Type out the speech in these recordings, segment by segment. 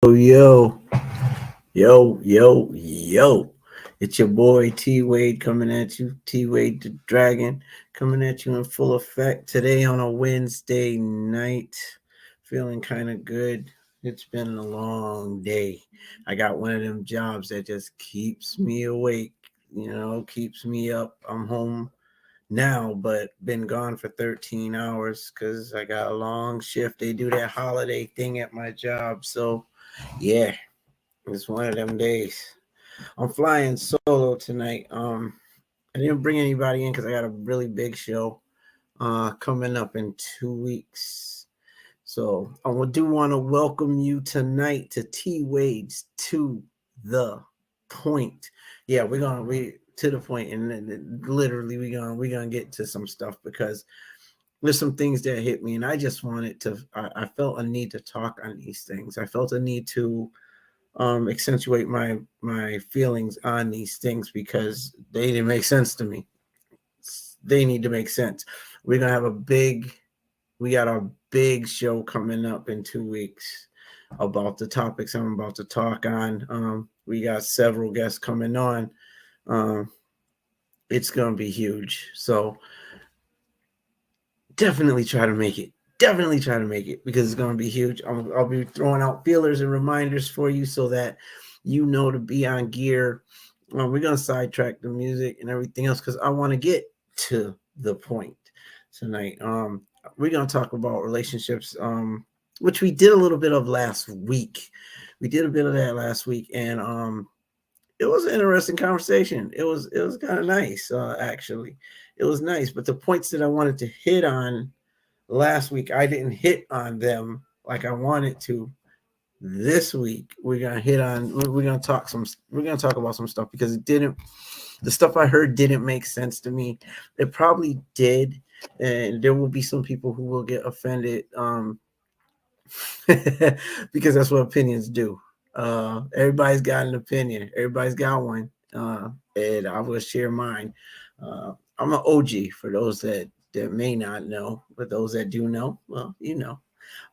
Yo, yo. It's your boy T.Wade coming at you. T.Wade the Dragon coming at you in full effect today on a Wednesday night. Feeling kind of good. It's been a long day. I got one of them jobs that just keeps me awake, keeps me up. I'm home now, but been gone for 13 hours because I got a long shift. They do that holiday thing at my job. So, yeah, it's one of them days. I'm flying solo tonight. I didn't bring anybody in because I got a really big show coming up in 2 weeks. So I do want to welcome you tonight to T.Wade's To the Point. Yeah, we to the point, and literally we're gonna get to some stuff because there's some things that hit me, and I just wanted to. I felt a need to talk on these things. I felt a need to accentuate my feelings on these things because they didn't make sense to me. They need to make sense. We're gonna have we got a big show coming up in 2 weeks about the topics I'm about to talk on. We got several guests coming on. Um, it's gonna be huge. So definitely try to make it. Definitely try to make it because it's going to be huge. I'll be throwing out feelers and reminders for you so that you know to be on gear. We're going to sidetrack the music and everything else because I want to get to the point tonight. We're going to talk about relationships, which we did a little bit of last week. We did a bit of that last week, and it was an interesting conversation. It was kind of nice, actually. It was nice, but the points that I wanted to hit on last week, I didn't hit on them like I wanted to. This week, we're gonna hit on. We're gonna talk some. We're gonna talk about some stuff because it didn't. The stuff I heard didn't make sense to me. It probably did, and there will be some people who will get offended. Because that's what opinions do. Everybody's got an opinion. Everybody's got one, and I will share mine. I'm an OG for those that may not know, but those that do know, well, you know.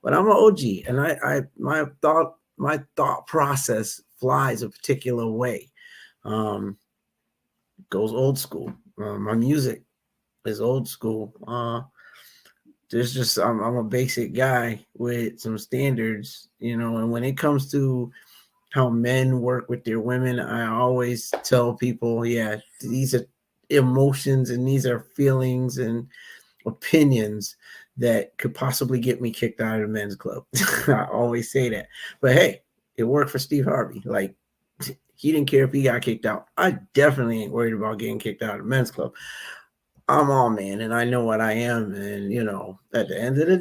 But I'm an OG, and I my thought process flies a particular way. Um, Goes old school. My music is old school. There's just I'm a basic guy with some standards, and when it comes to how men work with their women, I always tell people, yeah, these are emotions and these are feelings and opinions that could possibly get me kicked out of the men's club. I always say that. But hey, it worked for Steve Harvey. Like, he didn't care if he got kicked out. I definitely ain't worried about getting kicked out of the men's club. I'm all man and I know what I am. And, at the end of the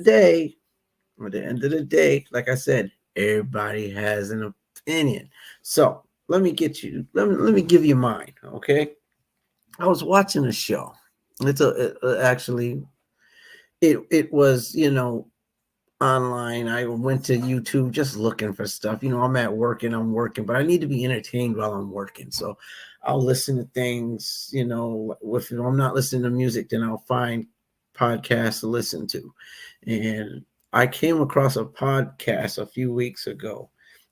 day, like I said, everybody has an opinion. So let me give you mine. Okay. I was watching a show. Actually, it was, online. I went to YouTube just looking for stuff. I'm at work and I'm working, but I need to be entertained while I'm working. So I'll listen to things, if I'm not listening to music, then I'll find podcasts to listen to. And I came across a podcast a few weeks ago,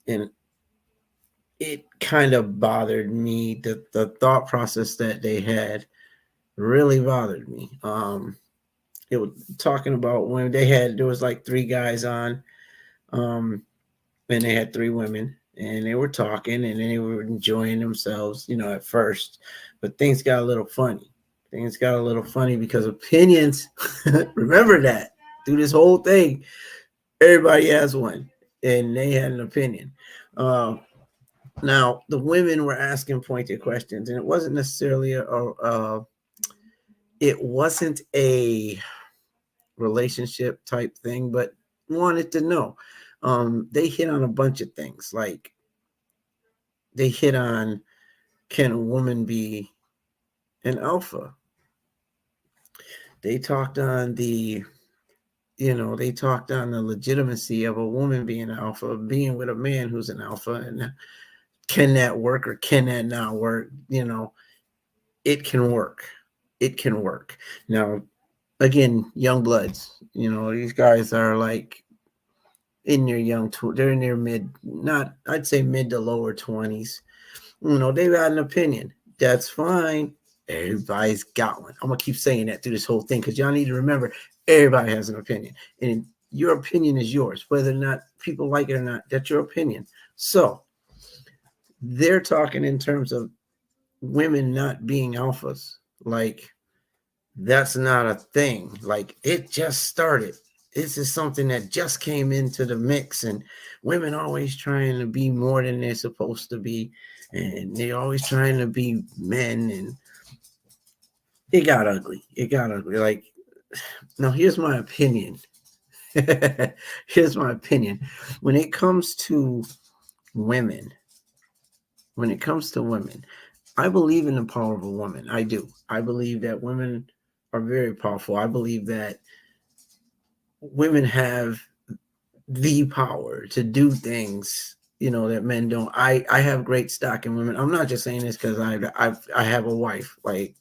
and it kind of bothered me. The thought process that they had really bothered me. It was talking about when there was like three guys on, um, and they had three women, and they were talking, and they were enjoying themselves, at first, but things got a little funny. Things got a little funny because opinions. Remember that through this whole thing, everybody has one, and they had an opinion. Now the women were asking pointed questions, and it wasn't necessarily it wasn't a relationship type thing, but wanted to know. They hit on a bunch of things. Like, they hit on, can a woman be an alpha? They talked on the legitimacy of a woman being an alpha, being with a man who's an alpha, and can that work or can that not work? It can work. It can work. Now, again, young bloods, these guys are like in their they're in their mid, not, I'd say mid to lower 20s. They've got an opinion. That's fine. Everybody's got one. I'm gonna keep saying that through this whole thing because y'all need to remember everybody has an opinion, and your opinion is yours, whether or not people like it or not. That's your opinion. So they're talking in terms of women not being alphas. Like, that's not a thing. Like, it just started. This is something that just came into the mix, and women always trying to be more than they're supposed to be, and they're always trying to be men, and it got ugly. It got ugly. Like, now here's my opinion. Here's my opinion. When it comes to women, when it comes to women, I believe in the power of a woman. I do. I believe that women are very powerful. I believe that women have the power to do things, that men don't. I have great stock in women. I'm not just saying this because I have a wife, like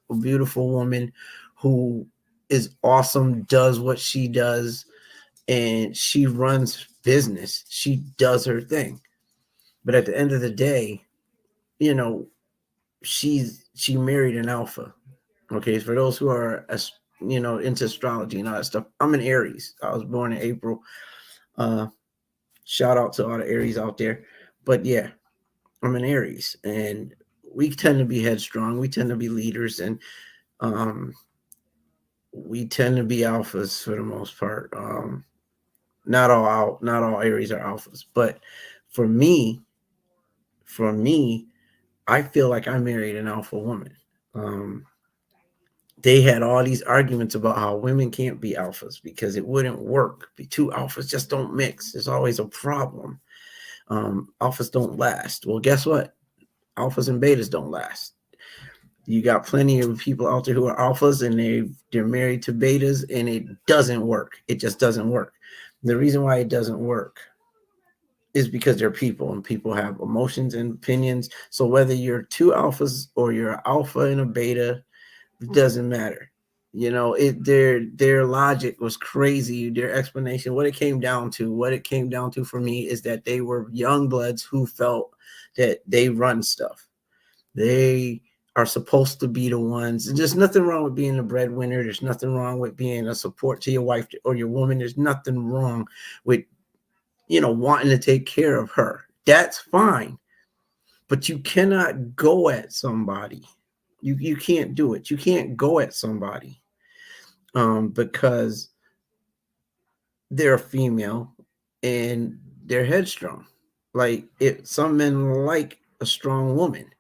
a beautiful woman who is awesome, does what she does, and she runs business. She does her thing. But at the end of the day, you know, she married an alpha. Okay, for those who are into astrology and all that stuff, I'm an Aries. I was born in April. Uh, Shout out to all the Aries out there. But yeah, I'm an Aries, and we tend to be headstrong. We tend to be leaders, and um, we tend to be alphas for the most part. Not all Aries are alphas, but for me, for me, I feel like I married an alpha woman. Um, they had all these arguments about how women can't be alphas because it wouldn't work. The two alphas just don't mix. There's always a problem. Alphas don't last. Well, guess what? Alphas and betas don't last. You got plenty of people out there who are alphas and they're married to betas, and it doesn't work. It just doesn't work. The reason why it doesn't work is because they're people, and people have emotions and opinions. So whether you're two alphas or you're an alpha and a beta, it doesn't matter. Their logic was crazy. Their explanation, what it came down to for me is that they were young bloods who felt that they run stuff. They are supposed to be the ones. There's nothing wrong with being a breadwinner. There's nothing wrong with being a support to your wife or your woman. There's nothing wrong with wanting to take care of her. That's fine. But you cannot go at somebody. You can't do it. You can't go at somebody because they're a female and they're headstrong. Like, if some men like a strong woman,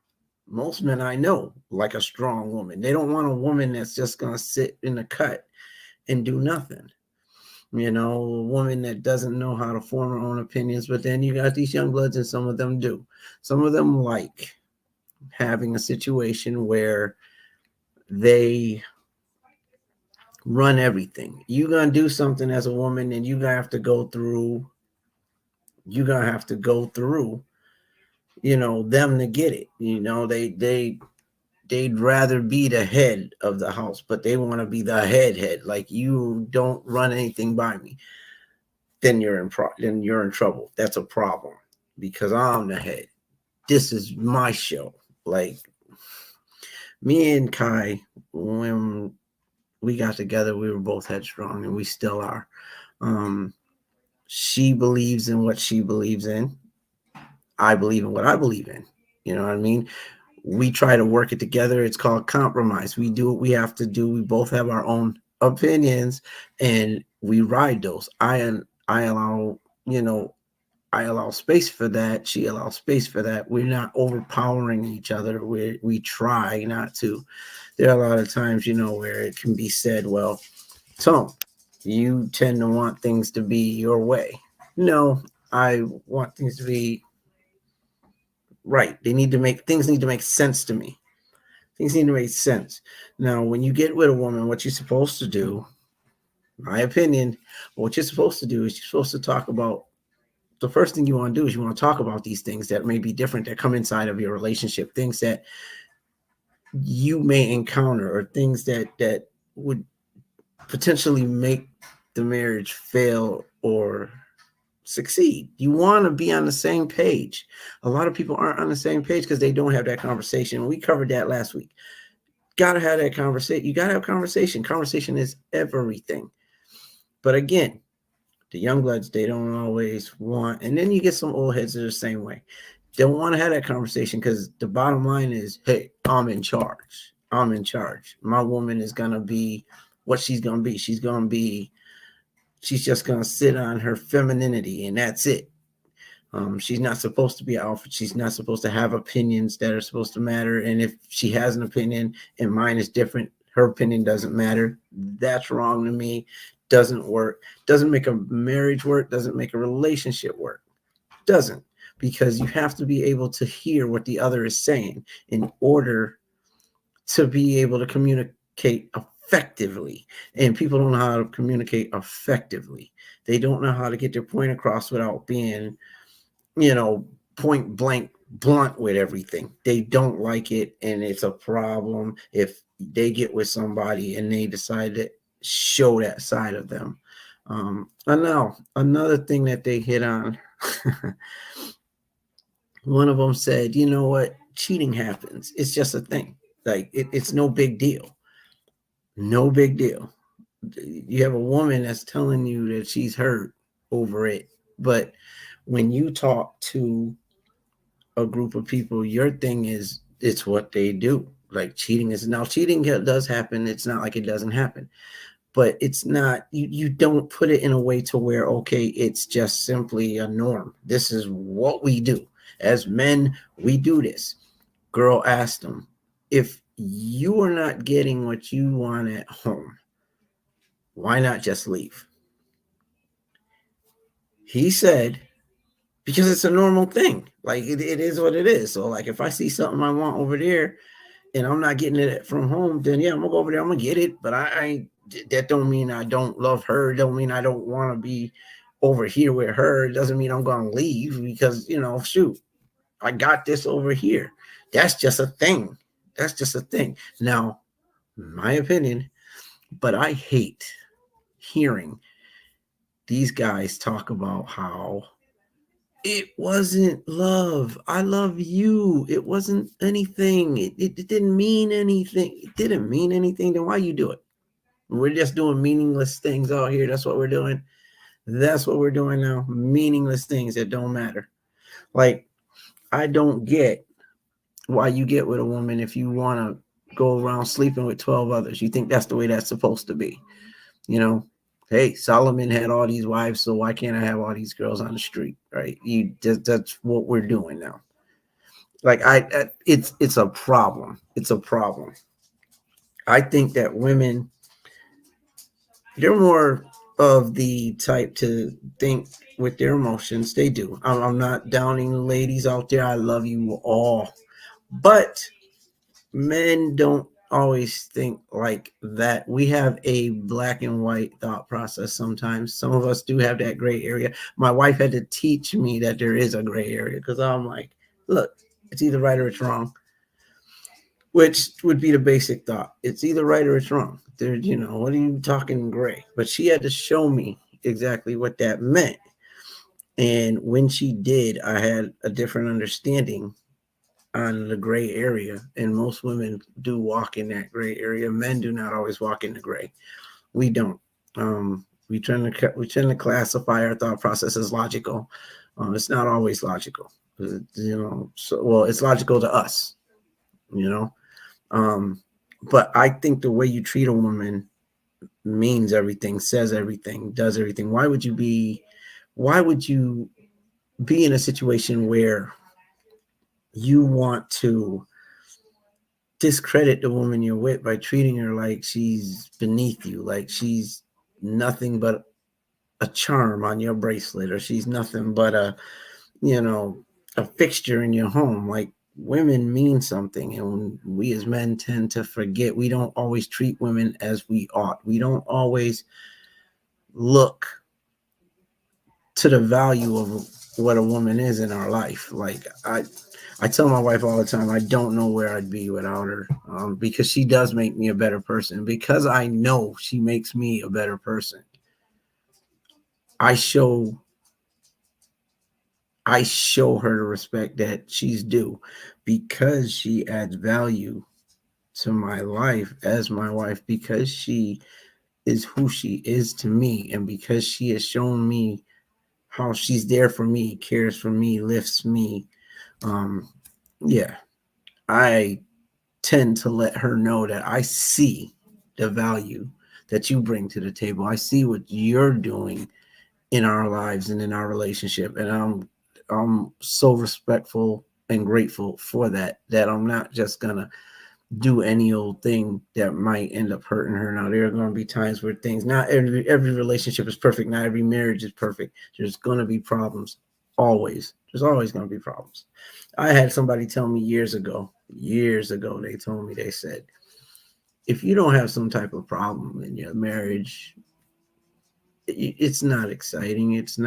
most men I know like a strong woman. They don't want a woman that's just gonna sit in the cut and do nothing. A woman that doesn't know how to form her own opinions. But then you got these young bloods, and some of them do. Some of them like having a situation where they run everything. You're gonna do something as a woman, and you're gonna have to go through. You're gonna have to go through. Them to get it. They'd rather be the head of the house, but they want to be the head. Like, you don't run anything by me, then you're in trouble. That's a problem because I'm the head. This is my show. Like, me and Kai, when we got together, we were both headstrong, and we still are. She believes in what she believes in. I believe in what I believe in. You know what I mean? We try to work it together. It's called compromise. We do what we have to do. We both have our own opinions, and we ride those. I allow, I allow space for that. She allows space for that. We're not overpowering each other. We try not to. There are a lot of times, where it can be said, well, Tone, you tend to want things to be your way. No, I want things to be right. Things need to make sense to me. Things need to make sense. Now, when you get with a woman, what you're supposed to do, my opinion, what you're supposed to do is you're supposed to talk about, the first thing you want to do is you want to talk about these things that may be different, that come inside of your relationship, things that you may encounter, or things that would potentially make the marriage fail or succeed. You want to be on the same page. A lot of people aren't on the same page because they don't have that conversation. We covered that last week. Got to have that conversation. You got to have conversation. Conversation is everything. But again, the young bloods, they don't always want, and then you get some old heads that are the same way. Don't want to have that conversation because the bottom line is, hey, I'm in charge. I'm in charge. My woman is going to be what she's going to be. She's just going to sit on her femininity, and that's it. She's not supposed to be alpha. She's not supposed to have opinions that are supposed to matter. And if she has an opinion and mine is different, her opinion doesn't matter. That's wrong to me. Doesn't work. Doesn't make a marriage work. Doesn't make a relationship work. Doesn't. Because you have to be able to hear what the other is saying in order to be able to communicate effectively. And people don't know how to communicate effectively. They don't know how to get their point across without being, point blank blunt with everything. They don't like it, and it's a problem if they get with somebody and they decide to show that side of them. And now another thing that they hit on, one of them said, you know what, cheating happens. It's just a thing. Like it's no big deal. No big deal. You have a woman that's telling you that she's hurt over it, but when you talk to a group of people, your thing is it's what they do. Like cheating does happen. It's not like it doesn't happen, but it's not, you don't put it in a way to where, okay, it's just simply a norm. This is what we do as men. We do this. Girl asked him, if you are not getting what you want at home, why not just leave? He said, because it's a normal thing. Like it is what it is. So like if I see something I want over there and I'm not getting it from home, then yeah, I'm gonna go over there. I'm gonna get it. But I that don't mean I don't love her. Don't mean I don't want to be over here with her. It doesn't mean I'm gonna leave because shoot, I got this over here. That's just a thing. That's just a thing. Now, my opinion, but I hate hearing these guys talk about how it wasn't love. I love you. It wasn't anything. It didn't mean anything. It didn't mean anything. Then why you do it? We're just doing meaningless things out here. That's what we're doing. That's what we're doing now. Meaningless things that don't matter. Like, I don't get why you get with a woman if you want to go around sleeping with 12 others. You think that's the way that's supposed to be. Hey, Solomon had all these wives, so why can't I have all these girls on the street? Right? That's what we're doing now. Like it's a problem. It's a problem. I think that women, they're more of the type to think with their emotions. They do. I'm not downing ladies out there. I love you all, but men don't always think like that. We have a black and white thought process sometimes. Some of us do have that gray area. My wife had to teach me that there is a gray area because I'm like, look, it's either right or it's wrong, which would be the basic thought. It's either right or it's wrong. There, what are you talking gray? But she had to show me exactly what that meant. And when she did, I had a different understanding on the gray area, and most women do walk in that gray area. Men do not always walk in the gray. We don't. We tend to classify our thought process as logical. It's not always logical. It's logical to us. But I think the way you treat a woman means everything, says everything, does everything. Why would you be in a situation where you want to discredit the woman you're with by treating her like she's beneath you, like she's nothing but a charm on your bracelet, or she's nothing but a fixture in your home? Like, women mean something, and we as men tend to forget. We don't always treat women as we ought. We don't always look to the value of what a woman is in our life. Like I tell my wife all the time, I don't know where I'd be without her, because she does make me a better person. Because I know she makes me a better person, I show I show her the respect that she's due because she adds value to my life as my wife, because she is who she is to me, and because she has shown me how she's there for me, cares for me, lifts me. Um, yeah, I tend to let her know that I see the value that you bring to the table. I see what you're doing in our lives and in our relationship, and I'm so respectful and grateful for that. That I'm not just gonna do any old thing that might end up hurting her. Now there are going to be times where things, not every relationship is perfect, not every marriage is perfect. There's going to be problems, always. There's always going to be problems. I had somebody tell me years ago, they told me, they said, if you don't have some type of problem in your marriage, it's not exciting. It's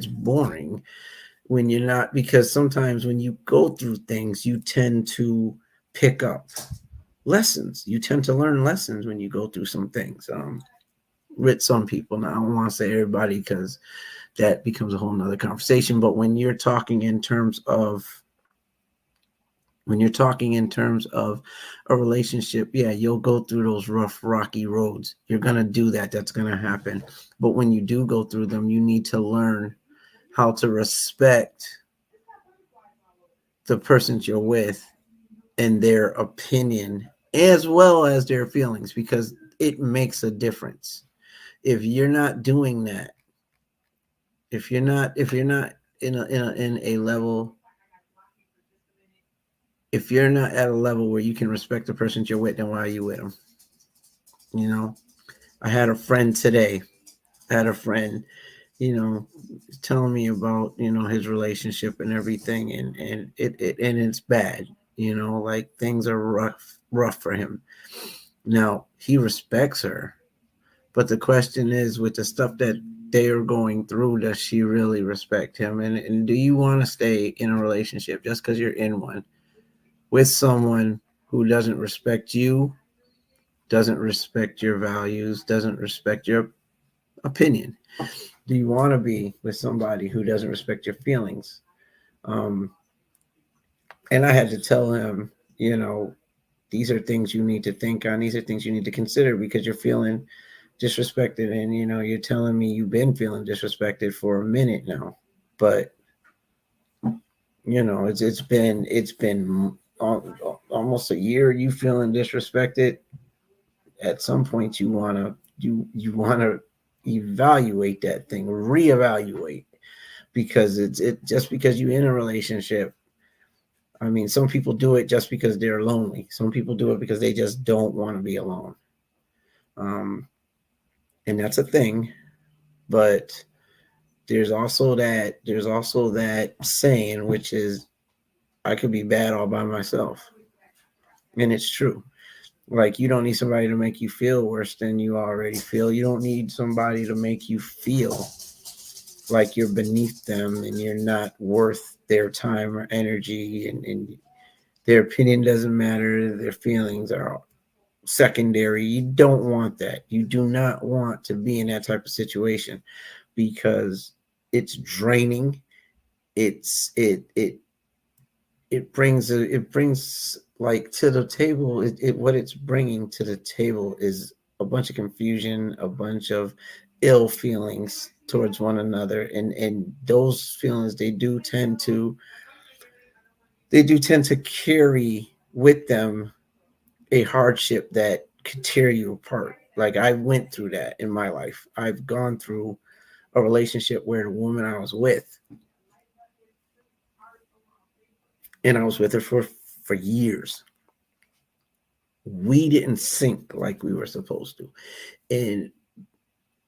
boring when you're not, because sometimes when you go through things, you tend to pick up lessons. You tend to learn lessons when you go through some things. With some people, now I don't want to say everybody because that becomes a whole nother conversation. But when you're talking in terms of a relationship, yeah, you'll go through those rough, rocky roads. You're gonna do that. That's gonna happen. But when you do go through them, you need to learn how to respect the persons you're with and their opinion as well as their feelings, because it makes a difference. If you're not doing that, if you're not in a level, if you're not at a level where you can respect the person you're with, then why are you with them? You know, I had a friend today. I had a friend, you know, telling me about, his relationship and everything, and it's bad. Like things are rough for him. Now he respects her, but the question is, with the stuff that they are going through, does she really respect him? And do you want to stay in a relationship just because you're in one with someone who doesn't respect you, doesn't respect your values, doesn't respect your opinion? Do you want to be with somebody who doesn't respect your feelings? Um, and I had to tell him, these are things you need to think on. These are things you need to consider because you're feeling disrespected, and you're telling me you've been feeling disrespected for a minute now. But it's been almost a year you feeling disrespected. At some point you want to evaluate that thing, reevaluate, because it just because you're in a relationship. I mean, some people do it just because they're lonely. Some people do it because they just don't want to be alone. um and that's a thing. But there's also that saying, which is, I could be bad all by myself. And it's true. Like, you don't need somebody to make you feel worse than you already feel. You don't need somebody to make you feel like you're beneath them and you're not worth their time or energy, and their opinion doesn't matter, their feelings are secondary. You don't want that. You do not want to be in that type of situation, because it's draining. It brings like to the table. What it's bringing to the table is a bunch of confusion, a bunch of ill feelings towards one another, and those feelings, they do tend to carry with them a hardship that could tear you apart. Like, I went through that in my life. I've gone through a relationship where the woman I was with, and I was with her for years, we didn't sync like we were supposed to. And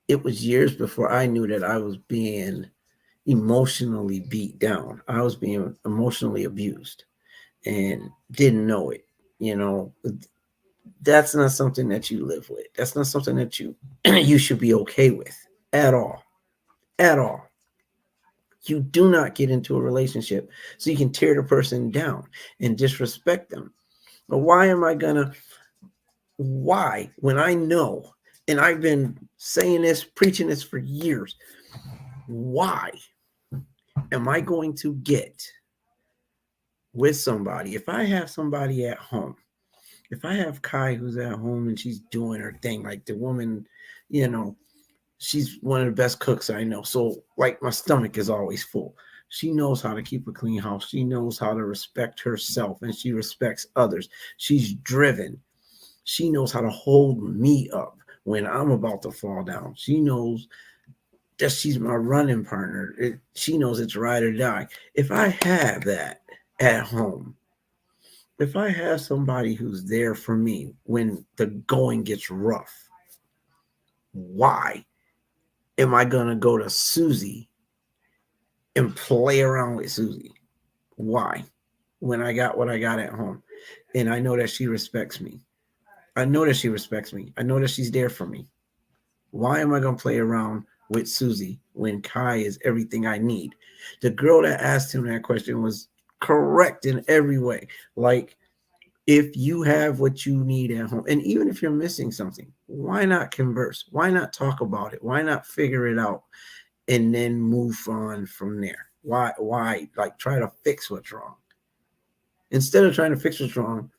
it was years before I knew that I was being emotionally beat down. I was being emotionally abused and didn't know it. You know, that's not something that you live with. That's not something that you you should be okay with at all. At all. You do not get into a relationship so you can tear the person down and disrespect them. But why, when I know, and I've been saying this, preaching this for years, why am I going to get with somebody? If I have somebody at home, if I have Kai who's at home and she's doing her thing, like the woman, you know, she's one of the best cooks I know. So, like, my stomach is always full. She knows how to keep a clean house. She knows how to respect herself and she respects others. She's driven. She knows how to hold me up when I'm about to fall down. She knows that she's my running partner. She knows it's ride or die. If I have that at home, if I have somebody who's there for me when the going gets rough, why am I going to go to Susie and play around with Susie? Why? When I got what I got at home and I know that she respects me. I know that she respects me. I know that she's there for me. Why am I going to play around with Susie when Kai is everything I need? The girl that asked him that question was correct in every way. Like, if you have what you need at home, and even if you're missing something, why not converse? Why not talk about it? Why not figure it out and then move on from there? Why like try to fix what's wrong? Instead of trying to fix what's wrong,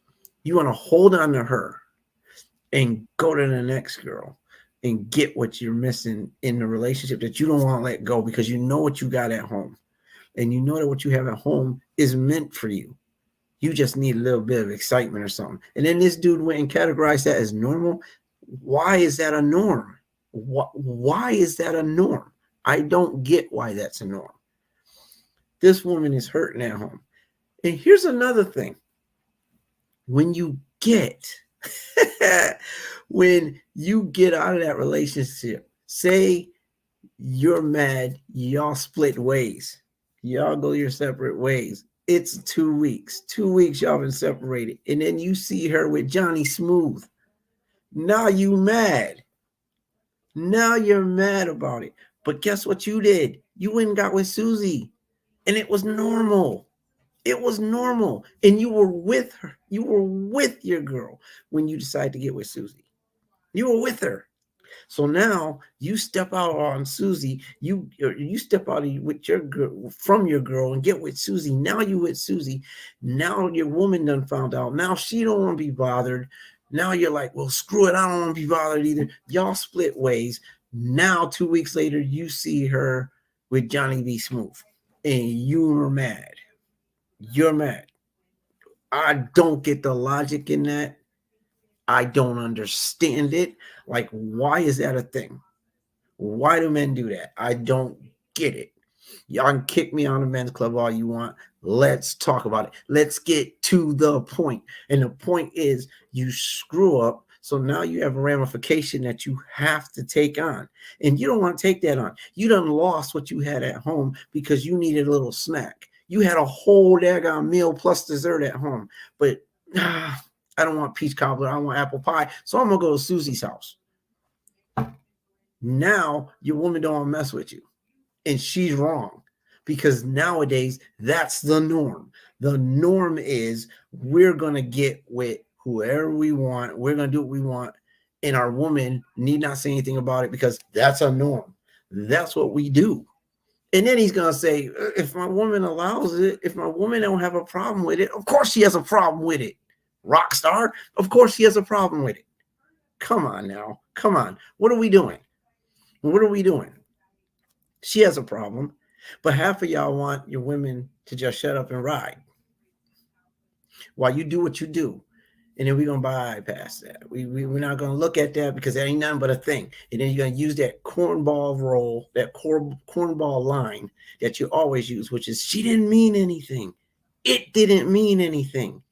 you want to hold on to her and go to the next girl and get what you're missing in the relationship that you don't want to let go because you know what you got at home. And you know that what you have at home is meant for you. You just need a little bit of excitement or something. And then this dude went and categorized that as normal. Why is that a norm? Why is that a norm? I don't get why that's a norm. This woman is hurting at home. And here's another thing. When you get when you get out of that relationship, say you're mad, y'all split ways, y'all go your separate ways. It's 2 weeks. 2 weeks y'all been separated. And then you see her with Johnny Smooth. Now you mad. Now you're mad about it. But guess what you did? You went and got with Susie. And it was normal. It was normal. And you were with her. You were with your girl when you decided to get with Susie. You were with her. So now you step out on Susie. You step out with your girl, from your girl and get with Susie. Now you with Susie. Now your woman done found out. Now she don't want to be bothered. Now you're like, well, screw it. I don't want to be bothered either. Y'all split ways. Now 2 weeks later, you see her with Johnny B. Smooth, and you're mad. You're mad. I don't get the logic in that. I don't understand it. Like, why is that a thing? Why do men do that? I don't get it. Y'all can kick me on the men's club all you want. Let's talk about it. Let's get to the point. And the point is you screw up. So now you have a ramification that you have to take on. And you don't want to take that on. You done lost what you had at home because you needed a little snack. You had a whole daggone meal plus dessert at home. But I don't want peach cobbler. I want apple pie. So I'm going to go to Susie's house. Now your woman don't want to mess with you. And she's wrong because nowadays that's the norm. The norm is we're going to get with whoever we want. We're going to do what we want. And our woman need not say anything about it because that's a norm. That's what we do. And then he's going to say, if my woman allows it, if my woman don't have a problem with it, of course she has a problem with it. Rock star, of course she has a problem with it. Come on now. Come on. What are we doing? What are we doing? She has a problem, but half of y'all want your women to just shut up and ride while you do what you do. And then we're going to bypass that. We're not going to look at that because that ain't nothing but a thing. And then you're going to use that cornball roll, that cornball line that you always use, which is she didn't mean anything. It didn't mean anything.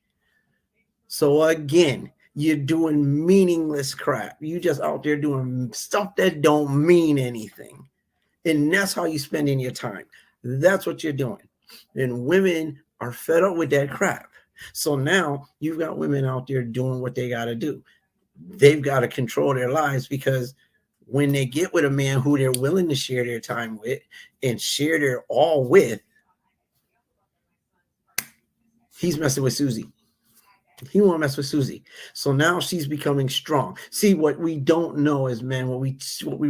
So again, you're doing meaningless crap. You just out there doing stuff that don't mean anything. And that's how you're spending your time. That's what you're doing. And women are fed up with that crap. So now you've got women out there doing what they got to do. They've got to control their lives because when they get with a man who they're willing to share their time with and share their all with, he's messing with Susie. He won't mess with Susie. So now she's becoming strong. See, what we don't know as men, what we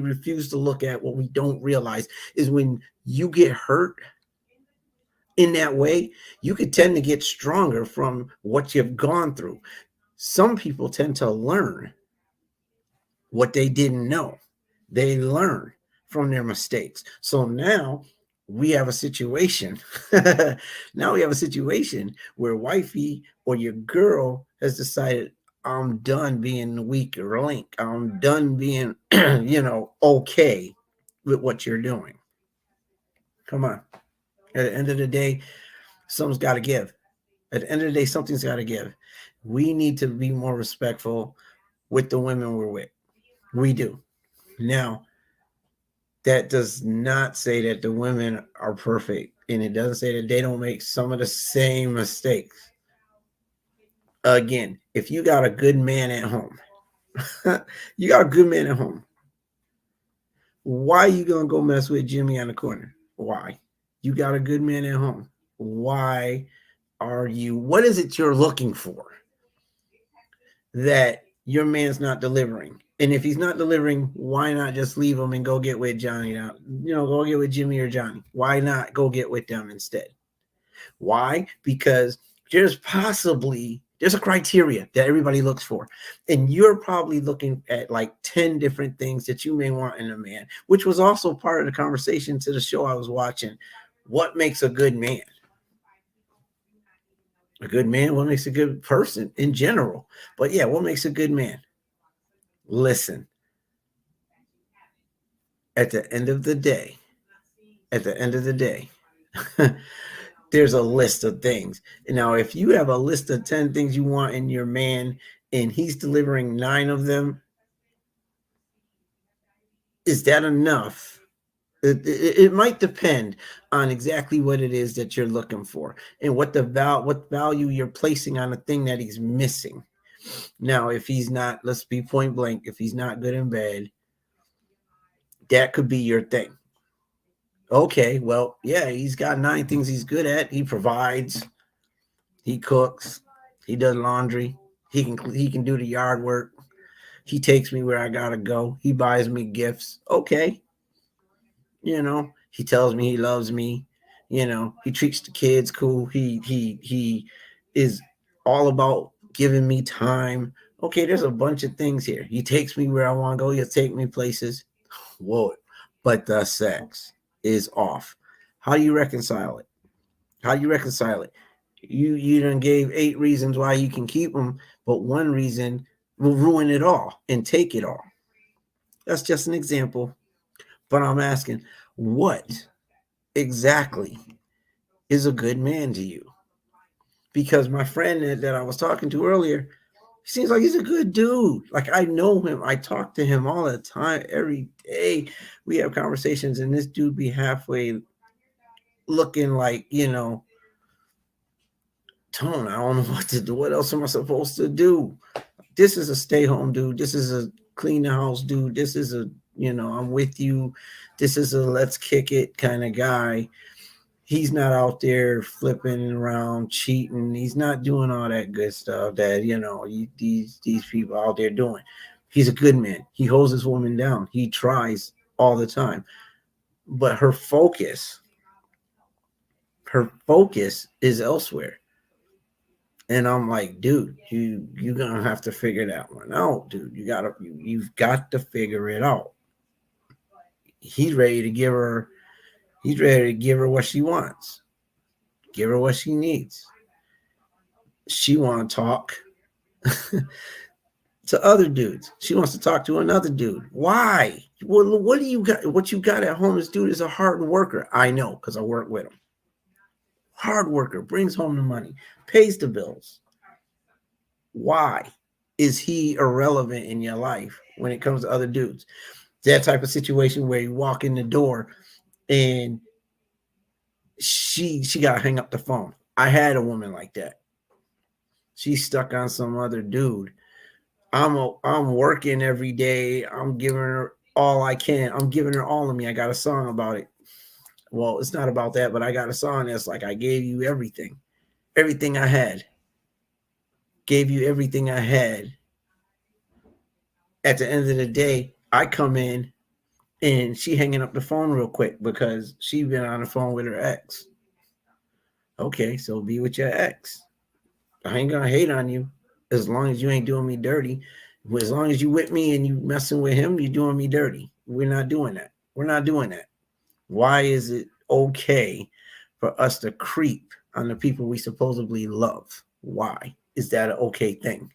refuse to look at, what we don't realize is when you get hurt, In that way, you could tend to get stronger from what you've gone through. Some people tend to learn what they didn't know. They learn from their mistakes. So now we have a situation. Now we have a situation where wifey or your girl has decided, I'm done being the weaker link. I'm done being, okay with what you're doing. Come on. At the end of the day, something's got to give. At the end of the day, something's got to give. We need to be more respectful with the women we're with. We do. Now, that does not say that the women are perfect, and it doesn't say that they don't make some of the same mistakes. Again, if you got a good man at home, you got a good man at home, why are you gonna go mess with Jimmy on the corner? Why? You got a good man at home. Why are you? What is it you're looking for that your man's not delivering? And if he's not delivering, why not just leave him and go get with Johnny now? Go get with Jimmy or Johnny. Why not go get with them instead? Why? Because there's a criteria that everybody looks for. And you're probably looking at like 10 different things that you may want in a man, which was also part of the conversation to the show I was watching. What makes a good man? A good man, what makes a good person in general? But yeah, what makes a good man? Listen, at the end of the day, at the end of the day, there's a list of things. Now, if you have a list of 10 things you want in your man and he's delivering 9 of them, is that enough? It might depend on exactly what it is that you're looking for and what value you're placing on the thing that he's missing. Now, if he's not, let's be point blank, if he's not good in bed, that could be your thing. Okay, well, yeah, he's got 9 things he's good at. He provides, he cooks, he does laundry, he can do the yard work. He takes me where I gotta go. He buys me gifts. Okay, he tells me he loves me. He treats the kids cool. He is all about giving me time. Okay, there's a bunch of things here. He takes me where I want to go. He'll take me places. Whoa, but the sex is off. How do you reconcile it? How do you reconcile it? You done gave 8 reasons why you can keep them, but one reason will ruin it all and take it all. That's just an example. But I'm asking, what exactly is a good man to you? Because my friend that I was talking to earlier, he seems like he's a good dude. Like, I know him. I talk to him all the time, every day. We have conversations, and this dude be halfway looking like, Tone, I don't know what to do. What else am I supposed to do? This is a stay home dude. This is a clean the house dude. This is a, I'm with you. This is a let's kick it kind of guy. He's not out there flipping around, cheating. He's not doing all that good stuff that, these people out there doing. He's a good man. He holds his woman down. He tries all the time. But her focus is elsewhere. And I'm like, dude, you're gonna have to figure that one out, dude. You've got to figure it out. He's ready to give her, what she wants, give her what she needs. She want to talk to other dudes. She wants to talk to another dude. Why? Well, what do you got? What you got at home? This dude is a hard worker. I know because I work with him. Hard worker, brings home the money, pays the bills. Why is he irrelevant in your life when it comes to other dudes? That type of situation where you walk in the door and she got to hang up the phone. I had a woman like that. She's stuck on some other dude. I'm working every day. I'm giving her all I can. I'm giving her all of me. I got a song about it. Well, it's not about that, but I got a song that's like, I gave you everything. Everything I had. Gave you everything I had. At the end of the day, I come in and she hanging up the phone real quick because she been on the phone with her ex. Okay, so be with your ex. I ain't gonna hate on you as long as you ain't doing me dirty. As long as you with me and you messing with him, you doing me dirty. We're not doing that. We're not doing that. Why is it okay for us to creep on the people we supposedly love? Why is that an okay thing?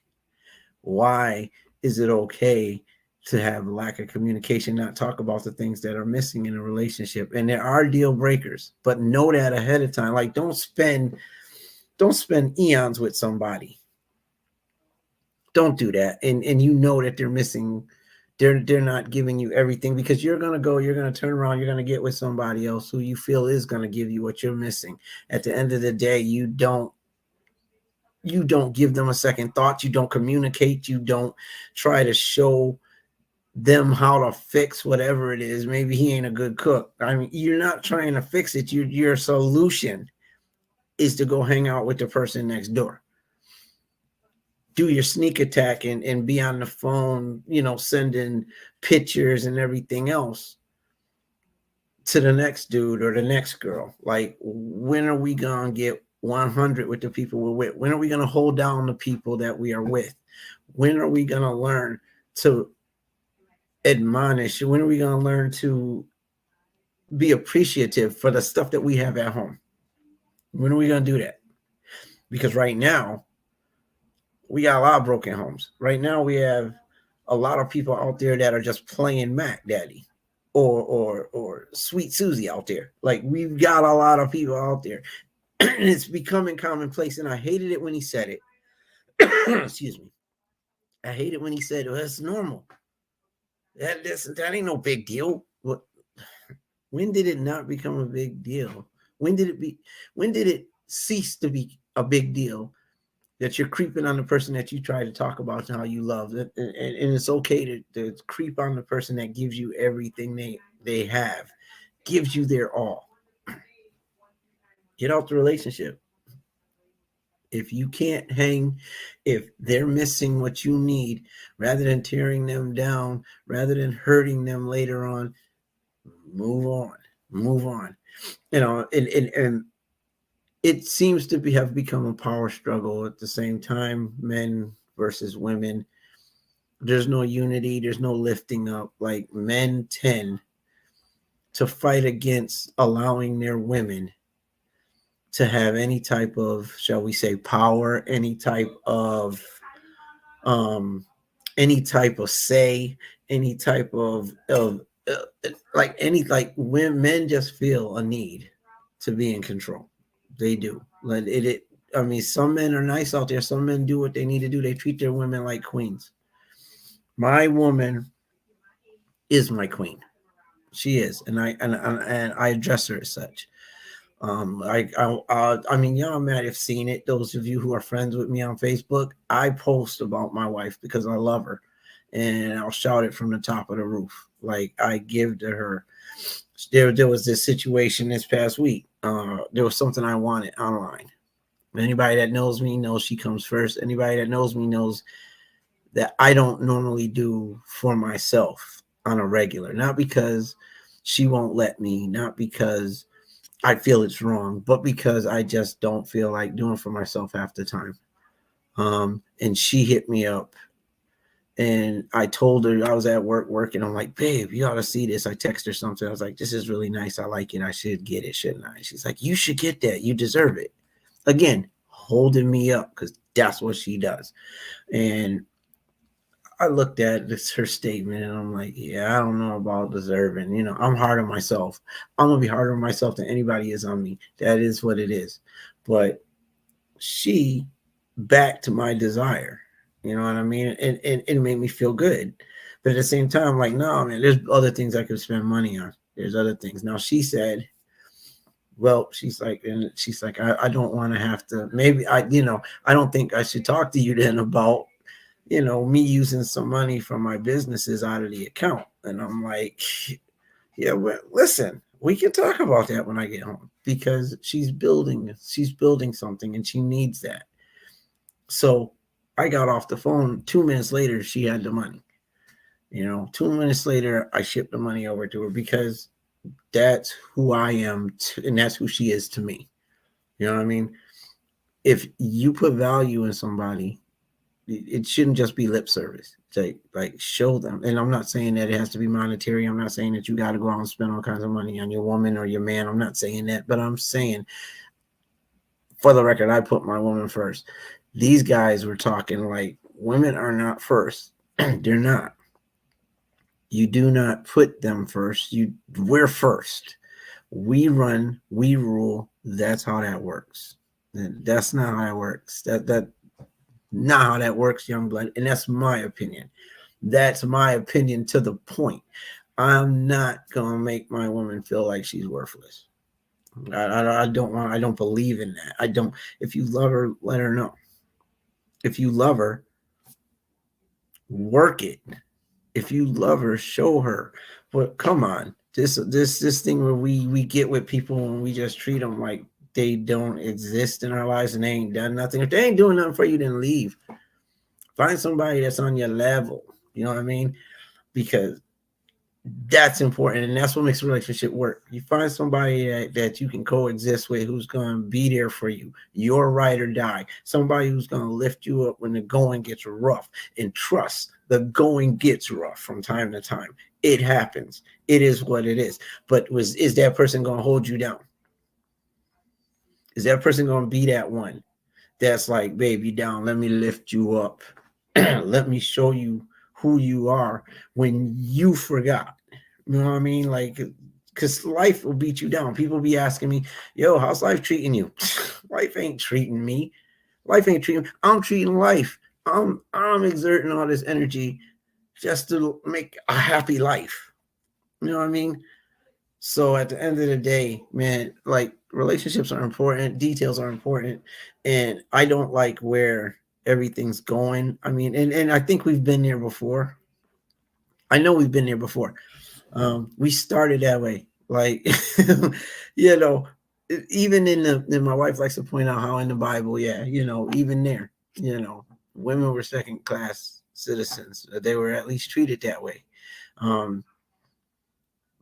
Why is it okay to have lack of communication, not talk about the things that are missing in a relationship? And there are deal breakers, but know that ahead of time. Like don't spend eons with somebody. Don't do that. And you know that they're missing, they're not giving you everything, because you're gonna turn around, you're gonna get with somebody else who you feel is gonna give you what you're missing. At the end of the day, you don't give them a second thought, you don't communicate, you don't try to show them how to fix whatever it is. Maybe he ain't a good cook. I mean, you're not trying to fix it. Your solution is to go hang out with the person next door. Do your sneak attack and be on the phone, sending pictures and everything else to the next dude or the next girl. Like, when are we going to get 100 with the people we're with? When are we going to hold down the people that we are with? When are we going to learn to admonish? When are we going to learn to be appreciative for the stuff that we have at home? When are we going to do that? Because right now, we got a lot of broken homes. Right now, we have a lot of people out there that are just playing Mac Daddy or Sweet Susie out there. Like, we've got a lot of people out there. And it's becoming commonplace. And I hated it when he said it. Excuse me. I hate it when he said, well, it's normal. That ain't no big deal. What? When did it not become a big deal? When did it cease to be a big deal that you're creeping on the person that you try to talk about and how you love? And it's okay to creep on the person that gives you everything they have, gives you their all. Get out the relationship. If you can't hang, if they're missing what you need, rather than tearing them down, rather than hurting them later on, move on. Move on. And it seems to have become a power struggle. At the same time, men versus women. There's no unity. There's no lifting up. Like, men tend to fight against allowing their women to have any type of, shall we say, power, um, any type of say, any type of like when men just feel a need to be in control. They do. Like it. I mean, some men are nice out there. Some men do what they need to do. They treat their women like queens. My woman is my queen. She is, and I address her as such. I mean, y'all might have seen it. Those of you who are friends with me on Facebook, I post about my wife because I love her, and I'll shout it from the top of the roof. Like, I give to her. There was this situation this past week. There was something I wanted online. Anybody that knows me knows she comes first. Anybody that knows me knows that I don't normally do for myself on a regular. Not because she won't let me, not because I feel it's wrong, but because I just don't feel like doing for myself half the time. And she hit me up, and I told her I was at work working. I'm like, babe, you ought to see this. I text her something. I was like, this is really nice. I like it. I should get it, shouldn't I? She's like, you should get that. You deserve it. Again, holding me up, because that's what she does. And I looked at this her statement, and I'm like, yeah, I don't know about deserving. I'm hard on myself. I'm gonna be harder on myself than anybody is on me. That is what it is. But she backed my desire. You know what I mean? And it made me feel good. But at the same time, I'm like, no, man, there's other things I could spend money on. There's other things. Now she said, well, she's like, I don't want to have to, maybe I don't think I should talk to you then about me using some money from my businesses out of the account. And I'm like, yeah, well, listen, we can talk about that when I get home, because she's building something and she needs that. So I got off the phone. 2 minutes later, she had the money. 2 minutes later, I shipped the money over to her, because that's who I am and that's who she is to me. You know what I mean? If you put value in somebody, it shouldn't just be lip service. It's like show them. And I'm not saying that it has to be monetary. I'm not saying that you got to go out and spend all kinds of money on your woman or your man. I'm not saying that, but I'm saying, for the record, I put my woman first. These guys were talking like women are not first. They're not. You do not put them first. We're first. We run, we rule. That's how that works. That's not how that works. That not how that works, young blood. And that's my opinion. That's my opinion to the point. I'm not gonna make my woman feel like she's worthless. I don't want. I don't believe in that. I don't. If you love her, let her know. If you love her, work it. If you love her, show her. But come on, this thing where we get with people and we just treat them like they don't exist in our lives and they ain't done nothing. If they ain't doing nothing for you, then leave. Find somebody that's on your level. You know what I mean? Because that's important, and that's what makes a relationship work. You find somebody that you can coexist with, who's going to be there for you, your ride or die, somebody who's going to lift you up when the going gets rough. And trust, the going gets rough from time to time. It happens. It is what it is. But is that person going to hold you down? Is that person going to be that one that's like, babe, you down, let me lift you up. Let me show you who you are when you forgot? You know what I mean? Like, because life will beat you down. People be asking me, yo, how's life treating you? Life ain't treating me. Life ain't treating me. I'm treating life. I'm exerting all this energy just to make a happy life. You know what I mean? So at the end of the day, man, like relationships are important, details are important, and I don't like where everything's going. I mean, and I think we've been there before. I know we've been there before. We started that way, like you know, even in my wife likes to point out how in the Bible, yeah, even there, women were second class citizens. They were at least treated that way. Um,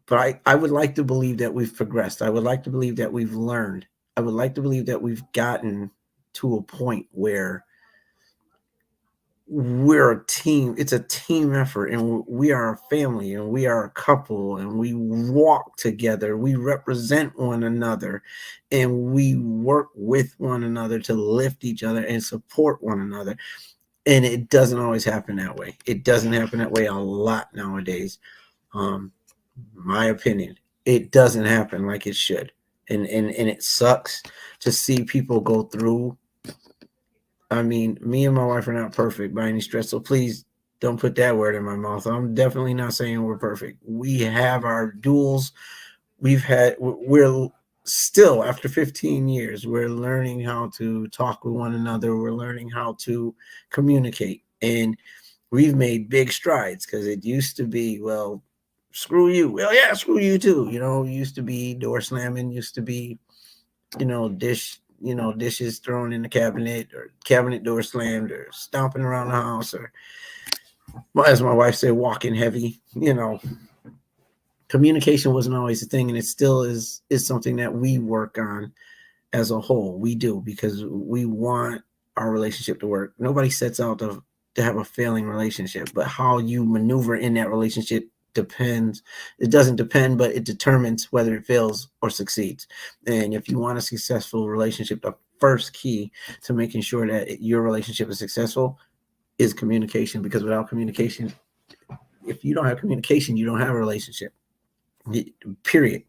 but I would like to believe that we've progressed. I would like to believe that we've learned. I would like to believe that we've gotten to a point where we're a team. It's a team effort, and we are a family, and we are a couple, and we walk together. We represent one another, and we work with one another to lift each other and support one another. And it doesn't always happen that way. It doesn't happen that way a lot nowadays. My opinion, it doesn't happen like it should, and it sucks to see people go through. I mean, me and my wife are not perfect by any stretch, so please don't put that word in my mouth. I'm definitely not saying we're perfect. We have our duels. We're still, after 15 years, we're learning how to talk with one another. We're learning how to communicate, and we've made big strides, because it used to be, well, screw you. Well, yeah, screw you too. Used to be door slamming, used to be, dishes thrown in the cabinet, or cabinet door slammed, or stomping around the house, or, well, as my wife said, walking heavy. Communication wasn't always a thing, and it still is something that we work on as a whole. We do, because we want our relationship to work. Nobody sets out to have a failing relationship, but how you maneuver in that relationship depends. It doesn't depend, but it determines whether it fails or succeeds. And if you want a successful relationship, the first key to making sure that your relationship is successful is communication, because without communication, if you don't have communication, you don't have a relationship. Period.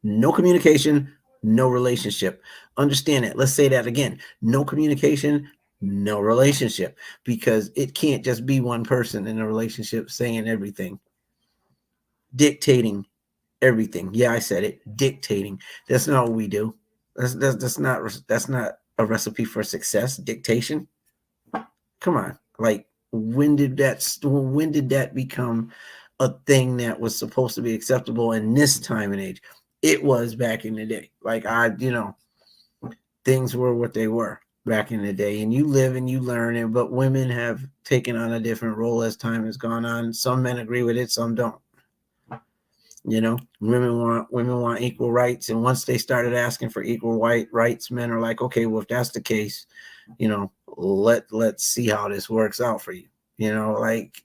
No communication, no relationship. Understand that. Let's say that again. No communication, no relationship, because it can't just be one person in a relationship saying everything, dictating everything. Yeah, I said it. Dictating. That's not what we do. That's not a recipe for success. Dictation. Come on. Like, when did that become a thing that was supposed to be acceptable in this time and age? It was back in the day. Like, things were what they were back in the day, and you live and you learn it. But women have taken on a different role as time has gone on. Some men agree with it, some don't. You know, women want equal rights, and once they started asking for equal rights, men are like, okay, well, if that's the case, you know, let's see how this works out for you. You know, like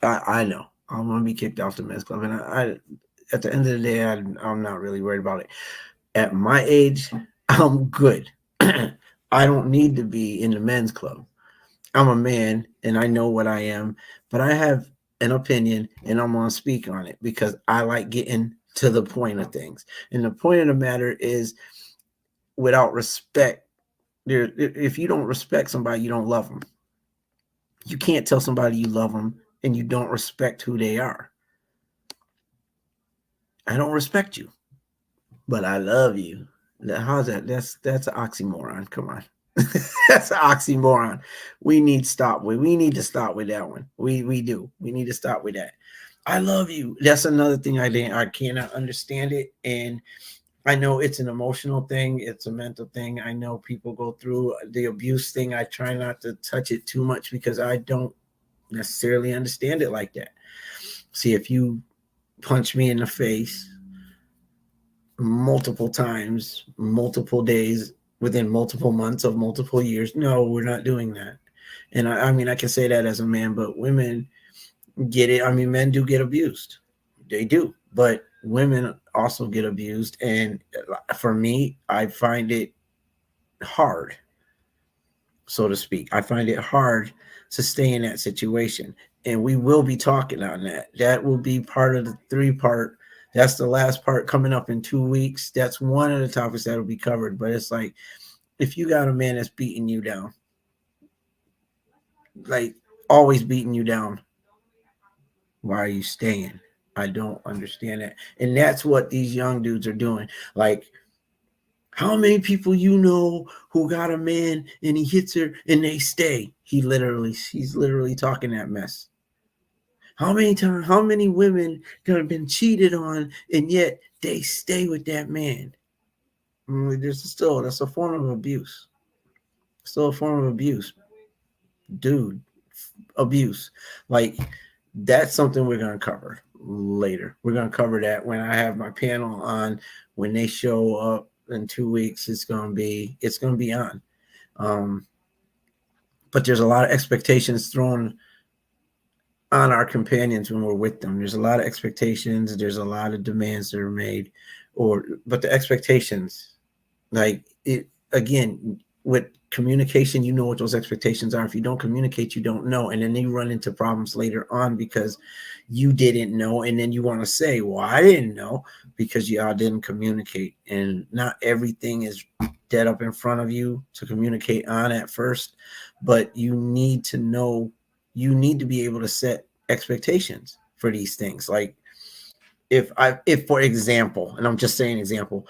I know I'm gonna be kicked off the men's club, and I at the end of the day, I'm not really worried about it. At my age, I'm good. I don't need to be in the men's club. I'm a man and I know what I am, but I have an opinion and I'm going to speak on it because I like getting to the point of things. And the point of the matter is, without respect, if you don't respect somebody, you don't love them. You can't tell somebody you love them and you don't respect who they are. I don't respect you, but I love you. How's that? That's an oxymoron. Come on. That's an oxymoron. We need to stop with that one. We do. We need to stop with that. I love you. That's another thing I cannot understand it. And I know it's an emotional thing, it's a mental thing. I know people go through the abuse thing. I try not to touch it too much because I don't necessarily understand it like that. See, if you punch me in the face multiple times, multiple days, within multiple months of multiple years, no, we're not doing that. And I mean, I can say that as a man, but women get it. I mean, men do get abused. They do. But women also get abused. And for me, I find it hard, so to speak. I find it hard to stay in that situation. And we will be talking on that. That will be part of the 3-part. That's the last part coming up in 2 weeks. That's one of the topics that will be covered. But it's like, if you got a man that's beating you down, like always beating you down, why are you staying? I don't understand that. And that's what these young dudes are doing. Like, how many people you know who got a man and he hits her and they stay? He's literally talking that mess. How many women that have been cheated on and yet they stay with that man? That's a form of abuse. Still a form of abuse, dude. Abuse. Like, that's something we're going to cover later. We're going to cover that when I have my panel on. When they show up in 2 weeks, it's going to be on. Um, but there's a lot of expectations thrown on our companions when we're with them. There's a lot of expectations. There's a lot of demands that are made, but the expectations, like it again, with communication, you know what those expectations are. If you don't communicate, you don't know, and then you run into problems later on because you didn't know, and then you want to say, well, I didn't know, because y'all didn't communicate. And not everything is dead up in front of you to communicate on at first, but you need to know, you need to be able to set expectations for these things. Like, if for example, and I'm just saying example,